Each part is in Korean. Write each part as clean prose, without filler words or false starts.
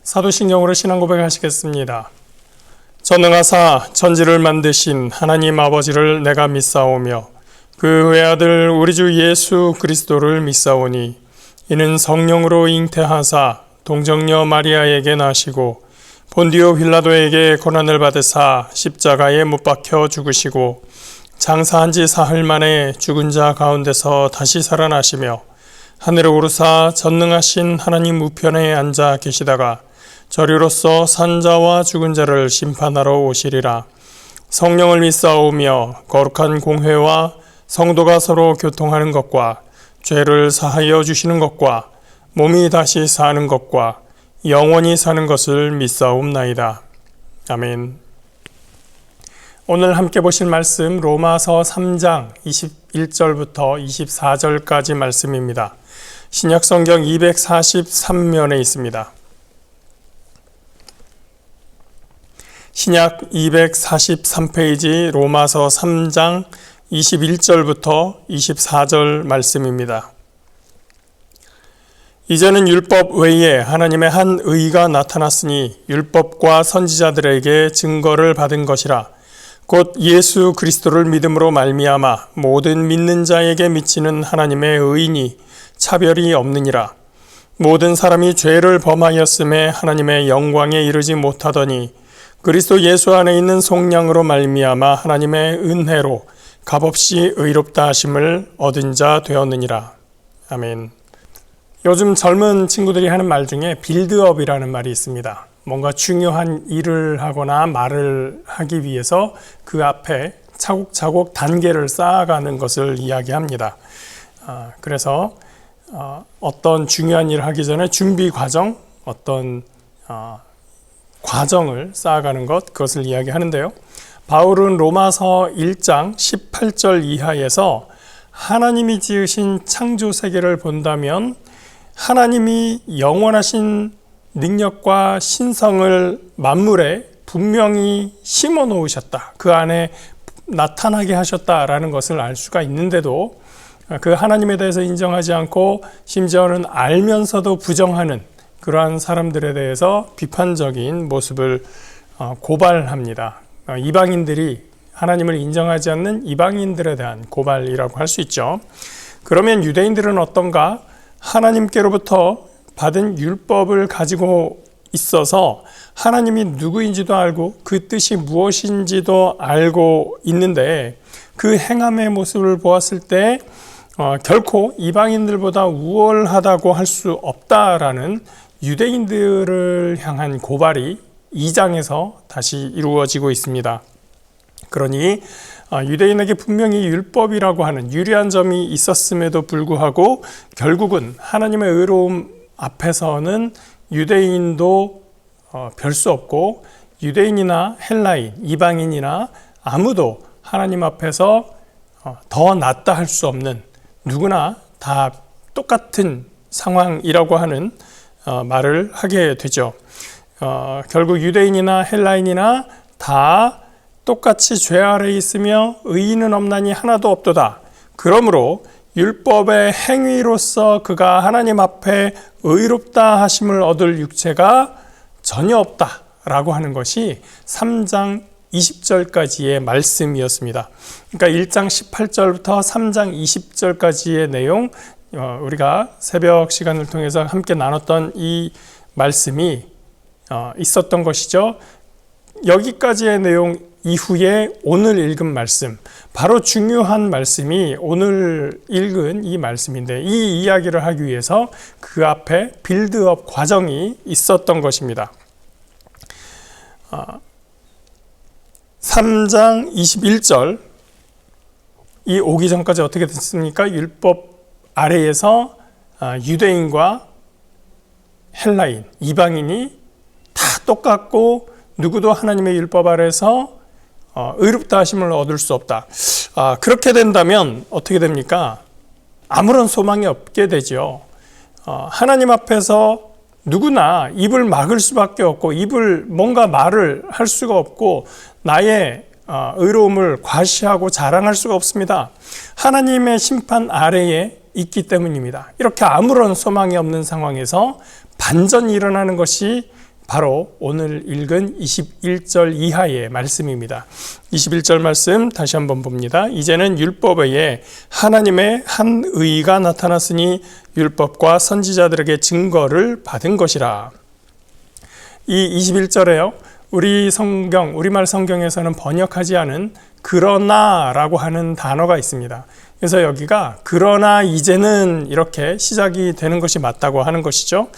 사도신경으로 신앙 고백하시겠습니다. 전능하사 천지를 만드신 하나님 아버지를 내가 믿사오며 그 외아들 우리 주 예수 그리스도를 믿사오니 이는 성령으로 잉태하사 동정녀 마리아에게 나시고 본디오 빌라도에게 고난을 받으사 십자가에 못 박혀 죽으시고 장사한 지 사흘 만에 죽은 자 가운데서 다시 살아나시며 하늘에 오르사 전능하신 하나님 우편에 앉아 계시다가 저리로서 산자와 죽은 자를 심판하러 오시리라. 성령을 믿사오며 거룩한 공회와 성도가 서로 교통하는 것과 죄를 사하여 주시는 것과 몸이 다시 사는 것과 영원히 사는 것을 믿사옵나이다. 아멘. 오늘 함께 보실 말씀 로마서 3장 21절부터 24절까지 말씀입니다. 신약성경 243면에 있습니다. 신약 243페이지 로마서 3장 21절부터 24절 말씀입니다. 이제는 율법 외에 하나님의 한 의가 나타났으니 율법과 선지자들에게 증거를 받은 것이라. 곧 예수 그리스도를 믿음으로 말미암아 모든 믿는 자에게 미치는 하나님의 의인이 차별이 없느니라. 모든 사람이 죄를 범하였음에 하나님의 영광에 이르지 못하더니 그리스도 예수 안에 있는 속량으로 말미암아 하나님의 은혜로 값없이 의롭다 하심을 얻은 자 되었느니라. 아멘. 요즘 젊은 친구들이 하는 말 중에 빌드업이라는 말이 있습니다. 뭔가 중요한 일을 하거나 말을 하기 위해서 그 앞에 차곡차곡 단계를 쌓아가는 것을 이야기합니다. 그래서 어떤 중요한 일을 하기 전에 준비 과정, 어떤 과정을 쌓아가는 것, 그것을 이야기하는데요. 바울은 로마서 1장 18절 이하에서 하나님이 지으신 창조 세계를 본다면 하나님이 영원하신 능력과 신성을 만물에 분명히 심어 놓으셨다. 그 안에 나타나게 하셨다라는 것을 알 수가 있는데도 그 하나님에 대해서 인정하지 않고 심지어는 알면서도 부정하는 그러한 사람들에 대해서 비판적인 모습을 고발합니다. 이방인들이 하나님을 인정하지 않는 이방인들에 대한 고발이라고 할 수 있죠. 그러면 유대인들은 어떤가? 하나님께로부터 받은 율법을 가지고 있어서 하나님이 누구인지도 알고 그 뜻이 무엇인지도 알고 있는데 그 행함의 모습을 보았을 때 결코 이방인들보다 우월하다고 할 수 없다라는 유대인들을 향한 고발이 2장에서 다시 이루어지고 있습니다. 그러니 유대인에게 분명히 율법이라고 하는 유리한 점이 있었음에도 불구하고 결국은 하나님의 의로움 앞에서는 유대인도 별 수 없고 유대인이나 헬라인, 이방인이나 아무도 하나님 앞에서 더 낫다 할 수 없는 누구나 다 똑같은 상황이라고 하는 말을 하게 되죠. 결국 유대인이나 헬라인이나 다 똑같이 죄 아래에 있으며 의인은 없나니 하나도 없도다. 그러므로 율법의 행위로서 그가 하나님 앞에 의롭다 하심을 얻을 육체가 전혀 없다라고 하는 것이 3장 20절까지의 말씀이었습니다. 그러니까 1장 18절부터 3장 20절까지의 내용, 우리가 새벽 시간을 통해서 함께 나눴던 이 말씀이 있었던 것이죠. 여기까지의 내용 이후에 오늘 읽은 말씀, 바로 중요한 말씀이 오늘 읽은 이 말씀인데 이 이야기를 하기 위해서 그 앞에 빌드업 과정이 있었던 것입니다. 3장 21절 이 오기 전까지 어떻게 됐습니까? 율법 아래에서 유대인과 헬라인, 이방인이 다 똑같고 누구도 하나님의 율법 아래에서 의롭다 하심을 얻을 수 없다. 그렇게 된다면 어떻게 됩니까? 아무런 소망이 없게 되죠. 하나님 앞에서 누구나 입을 막을 수밖에 없고 입을 뭔가 말을 할 수가 없고 나의 의로움을 과시하고 자랑할 수가 없습니다. 하나님의 심판 아래에 있기 때문입니다. 이렇게 아무런 소망이 없는 상황에서 반전이 일어나는 것이 바로 오늘 읽은 21절 이하의 말씀입니다. 21절 말씀 다시 한번 봅니다. 이제는 율법 외에 하나님의 한 의가 나타났으니 율법과 선지자들에게 증거를 받은 것이라. 이 21절에요. 우리말 성경에서는 번역하지 않은 그러나라고 하는 단어가 있습니다. 그래서 여기가 그러나 이제는 이렇게 시작이 되는 것이 맞다고 하는 것이죠.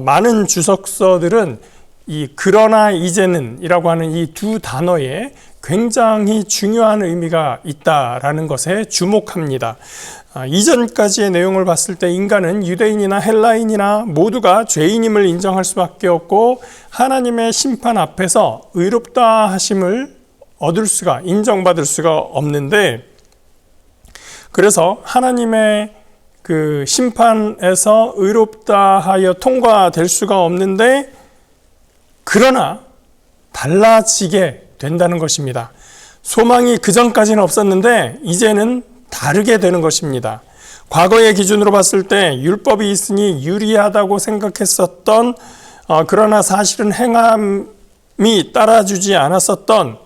많은 주석서들은 이 그러나 이제는 이라고 하는 이 두 단어에 굉장히 중요한 의미가 있다라는 것에 주목합니다. 이전까지의 내용을 봤을 때 인간은 유대인이나 헬라인이나 모두가 죄인임을 인정할 수밖에 없고 하나님의 심판 앞에서 의롭다 하심을 인정받을 수가 없는데, 그래서 하나님의 그 심판에서 의롭다 하여 통과될 수가 없는데, 그러나 달라지게 된다는 것입니다. 소망이 그전까지는 없었는데 이제는 다르게 되는 것입니다. 과거의 기준으로 봤을 때 율법이 있으니 유리하다고 생각했었던, 그러나 사실은 행함이 따라주지 않았었던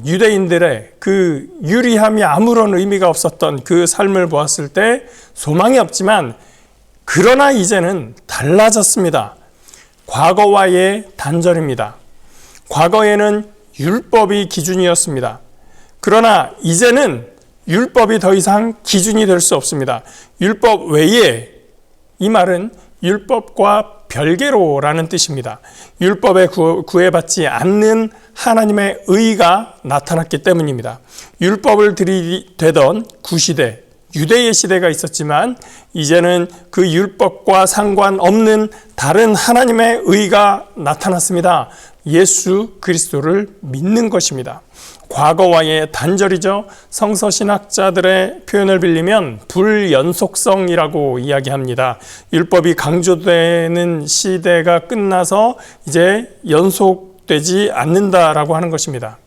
유대인들의 그 유리함이 아무런 의미가 없었던 그 삶을 보았을 때 소망이 없지만, 그러나 이제는 달라졌습니다. 과거와의 단절입니다. 과거에는 율법이 기준이었습니다. 그러나 이제는 율법이 더 이상 기준이 될 수 없습니다. 율법 외에, 이 말은 율법과 별개로라는 뜻입니다. 율법에 구애받지 않는 하나님의 의가 나타났기 때문입니다. 율법을 들이대던 구시대, 유대의 시대가 있었지만 이제는 그 율법과 상관없는 다른 하나님의 의가 나타났습니다. 예수 그리스도를 믿는 것입니다. 과거와의 단절이죠. 성서신학자들의 표현을 빌리면 불연속성이라고 이야기합니다. 율법이 강조되는 시대가 끝나서 이제 연속되지 않는다라고 하는 것입니다.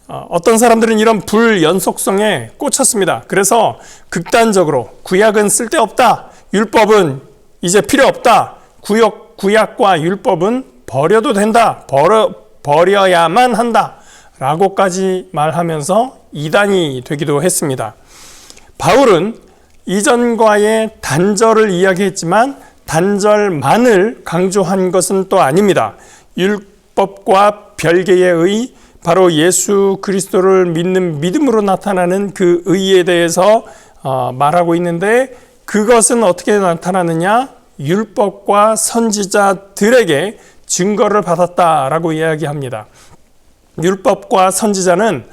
어떤 사람들은 이런 불연속성에 꽂혔습니다. 그래서 극단적으로 구약은 쓸데없다, 율법은 이제 필요 없다, 구약과 율법은 버려도 된다, 버려야만 한다 라고까지 말하면서 이단이 되기도 했습니다. 바울은 이전과의 단절을 이야기했지만 단절만을 강조한 것은 또 아닙니다. 율법과 별개의 의, 바로 예수 그리스도를 믿는 믿음으로 나타나는 그 의에 대해서 말하고 있는데, 그것은 어떻게 나타나느냐? 율법과 선지자들에게 증거를 받았다라고 이야기합니다. 율법과 선지자는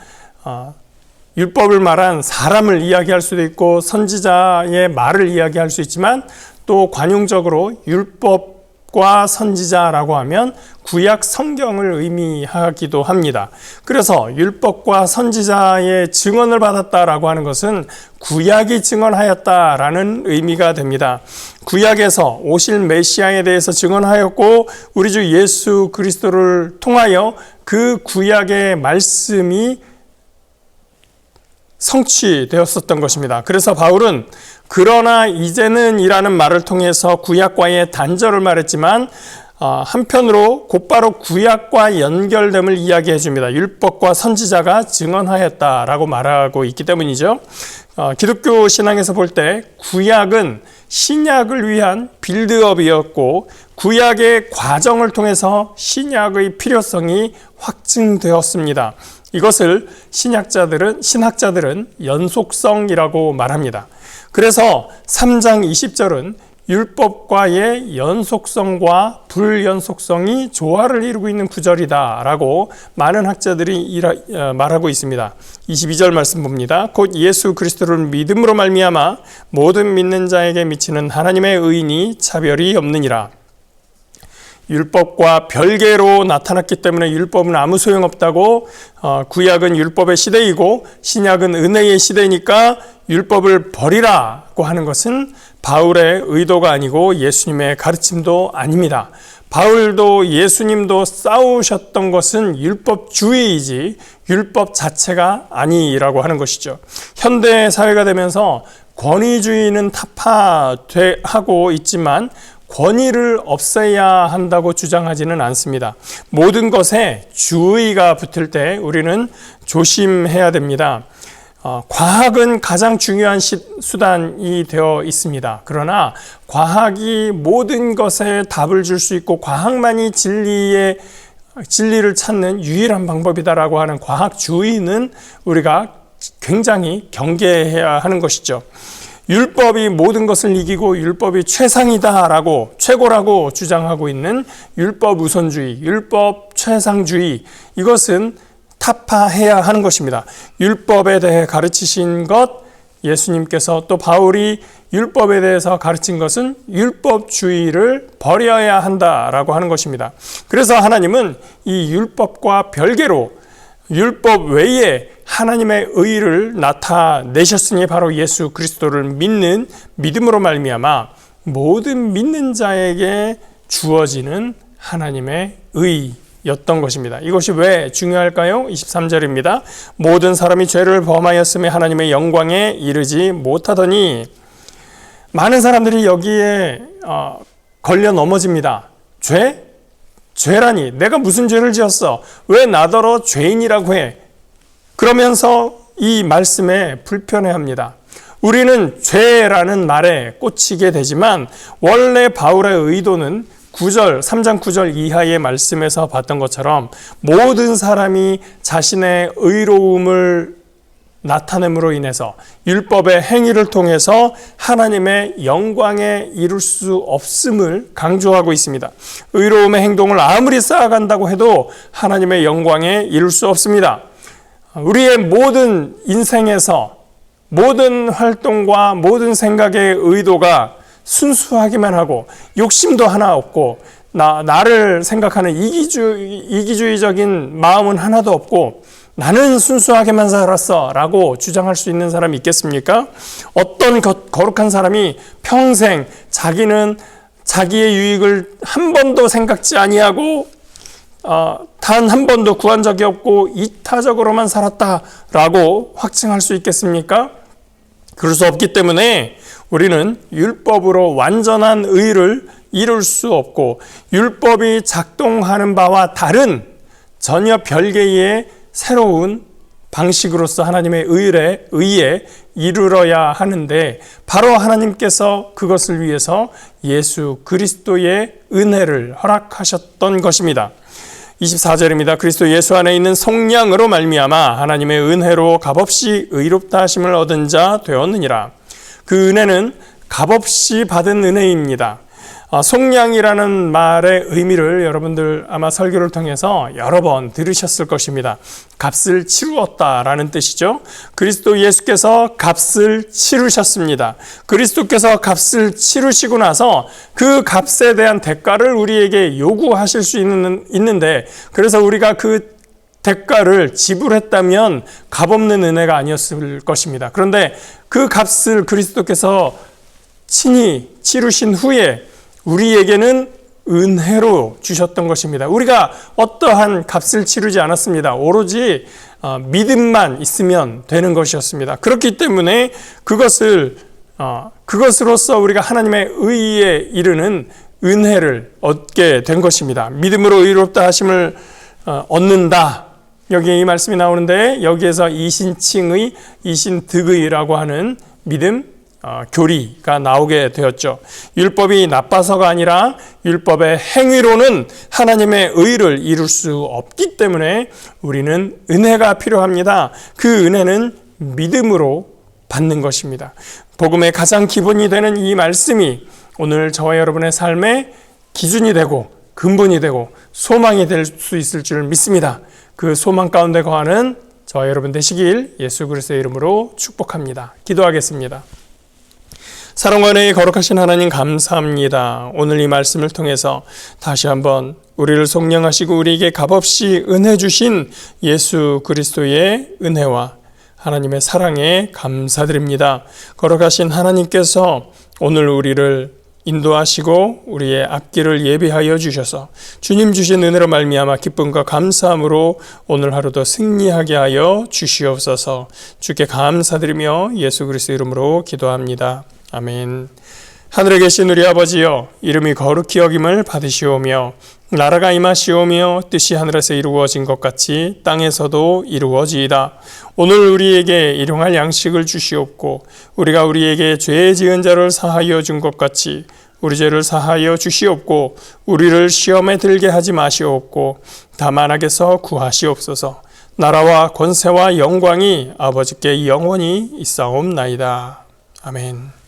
율법을 말한 사람을 이야기할 수도 있고 선지자의 말을 이야기할 수 있지만, 또 관용적으로 율법과 선지자라고 하면 구약 성경을 의미하기도 합니다. 그래서 율법과 선지자의 증언을 받았다라고 하는 것은 구약이 증언하였다라는 의미가 됩니다. 구약에서 오실 메시아에 대해서 증언하였고, 우리 주 예수 그리스도를 통하여 그 구약의 말씀이 성취되었었던 것입니다. 그래서 바울은 그러나 이제는 이라는 말을 통해서 구약과의 단절을 말했지만, 한편으로 곧바로 구약과 연결됨을 이야기해 줍니다. 율법과 선지자가 증언하였다라고 말하고 있기 때문이죠. 기독교 신앙에서 볼 때 구약은 신약을 위한 빌드업이었고, 구약의 과정을 통해서 신약의 필요성이 확증되었습니다. 이것을 신학자들은 연속성이라고 말합니다. 그래서 3장 20절은 율법과의 연속성과 불연속성이 조화를 이루고 있는 구절이다라고 많은 학자들이 말하고 있습니다. 22절 말씀 봅니다. 곧 예수 그리스도를 믿음으로 말미암아 모든 믿는 자에게 미치는 하나님의 의인이 차별이 없느니라. 율법과 별개로 나타났기 때문에 율법은 아무 소용없다고, 구약은 율법의 시대이고 신약은 은혜의 시대니까 율법을 버리라고 하는 것은 바울의 의도가 아니고 예수님의 가르침도 아닙니다. 바울도 예수님도 싸우셨던 것은 율법주의이지 율법 자체가 아니라고 하는 것이죠. 현대 사회가 되면서 권위주의는 타파하고 있지만 권위를 없애야 한다고 주장하지는 않습니다. 모든 것에 주의가 붙을 때 우리는 조심해야 됩니다. 과학은 가장 중요한 수단이 되어 있습니다. 그러나 과학이 모든 것에 답을 줄 수 있고 과학만이 진리를 찾는 유일한 방법이다라고 하는 과학주의는 우리가 굉장히 경계해야 하는 것이죠. 율법이 모든 것을 이기고 율법이 최상이다라고 최고라고 주장하고 있는 율법 우선주의, 율법 최상주의, 이것은 타파해야 하는 것입니다. 율법에 대해 가르치신 것, 예수님께서 또 바울이 율법에 대해서 가르친 것은 율법주의를 버려야 한다라고 하는 것입니다. 그래서 하나님은 이 율법과 별개로 율법 외에 하나님의 의를 나타내셨으니 바로 예수 그리스도를 믿는 믿음으로 말미암아 모든 믿는 자에게 주어지는 하나님의 의였던 것입니다. 이것이 왜 중요할까요? 23절입니다. 모든 사람이 죄를 범하였음에 하나님의 영광에 이르지 못하더니. 많은 사람들이 여기에 걸려 넘어집니다. 죄라니 내가 무슨 죄를 지었어? 왜 나더러 죄인이라고 해? 그러면서 이 말씀에 불편해합니다. 우리는 죄라는 말에 꽂히게 되지만 원래 바울의 의도는 3장 9절 이하의 말씀에서 봤던 것처럼 모든 사람이 자신의 의로움을 나타냄으로 인해서 율법의 행위를 통해서 하나님의 영광에 이룰 수 없음을 강조하고 있습니다. 의로움의 행동을 아무리 쌓아간다고 해도 하나님의 영광에 이룰 수 없습니다. 우리의 모든 인생에서 모든 활동과 모든 생각의 의도가 순수하기만 하고 욕심도 하나 없고 나를 생각하는 이기주의적인 마음은 하나도 없고 나는 순수하게만 살았어 라고 주장할 수 있는 사람이 있겠습니까? 어떤 거룩한 사람이 평생 자기는 자기의 유익을 한 번도 생각지 아니하고 단 한 번도 구한 적이 없고 이타적으로만 살았다라고 확증할 수 있겠습니까? 그럴 수 없기 때문에 우리는 율법으로 완전한 의를 이룰 수 없고 율법이 작동하는 바와 다른 전혀 별개의 새로운 방식으로서 하나님의 의에 이르러야 하는데 바로 하나님께서 그것을 위해서 예수 그리스도의 은혜를 허락하셨던 것입니다. 24절입니다. 그리스도 예수 안에 있는 성령으로 말미암아 하나님의 은혜로 값없이 의롭다 하심을 얻은 자 되었느니라. 그 은혜는 값없이 받은 은혜입니다. 속량이라는 말의 의미를 여러분들 아마 설교를 통해서 여러 번 들으셨을 것입니다. 값을 치루었다라는 뜻이죠. 그리스도 예수께서 값을 치르셨습니다. 그리스도께서 값을 치르시고 나서 그 값에 대한 대가를 우리에게 요구하실 수 있는데 그래서 우리가 그 대가를 지불했다면 값없는 은혜가 아니었을 것입니다. 그런데 그 값을 그리스도께서 친히 치르신 후에 우리에게는 은혜로 주셨던 것입니다. 우리가 어떠한 값을 치르지 않았습니다. 오로지 믿음만 있으면 되는 것이었습니다. 그렇기 때문에 그것으로서 우리가 하나님의 의에 이르는 은혜를 얻게 된 것입니다. 믿음으로 의롭다 하심을 얻는다. 여기에 이 말씀이 나오는데 여기에서 이신칭의, 이신득의라고 하는 믿음, 교리가 나오게 되었죠. 율법이 나빠서가 아니라 율법의 행위로는 하나님의 의를 이룰 수 없기 때문에 우리는 은혜가 필요합니다. 그 은혜는 믿음으로 받는 것입니다. 복음의 가장 기본이 되는 이 말씀이 오늘 저와 여러분의 삶의 기준이 되고 근본이 되고 소망이 될 수 있을 줄 믿습니다. 그 소망 가운데 거하는 저와 여러분 되시길 예수 그리스도의 이름으로 축복합니다. 기도하겠습니다. 사랑과 은혜의 거룩하신 하나님 감사합니다. 오늘 이 말씀을 통해서 다시 한번 우리를 속량하시고 우리에게 값없이 은혜 주신 예수 그리스도의 은혜와 하나님의 사랑에 감사드립니다. 거룩하신 하나님께서 오늘 우리를 인도하시고 우리의 앞길을 예비하여 주셔서 주님 주신 은혜로 말미암아 기쁨과 감사함으로 오늘 하루도 승리하게 하여 주시옵소서. 주께 감사드리며 예수 그리스도 이름으로 기도합니다. 아멘. 하늘에 계신 우리 아버지여, 이름이 거룩히 여김을 받으시오며 나라가 임하시오며 뜻이 하늘에서 이루어진 것 같이 땅에서도 이루어지이다. 오늘 우리에게 일용할 양식을 주시옵고 우리가 우리에게 죄 지은 자를 사하여 준 것 같이 우리 죄를 사하여 주시옵고 우리를 시험에 들게 하지 마시옵고 다만 악에서 구하시옵소서. 나라와 권세와 영광이 아버지께 영원히 있사옵나이다. 아멘.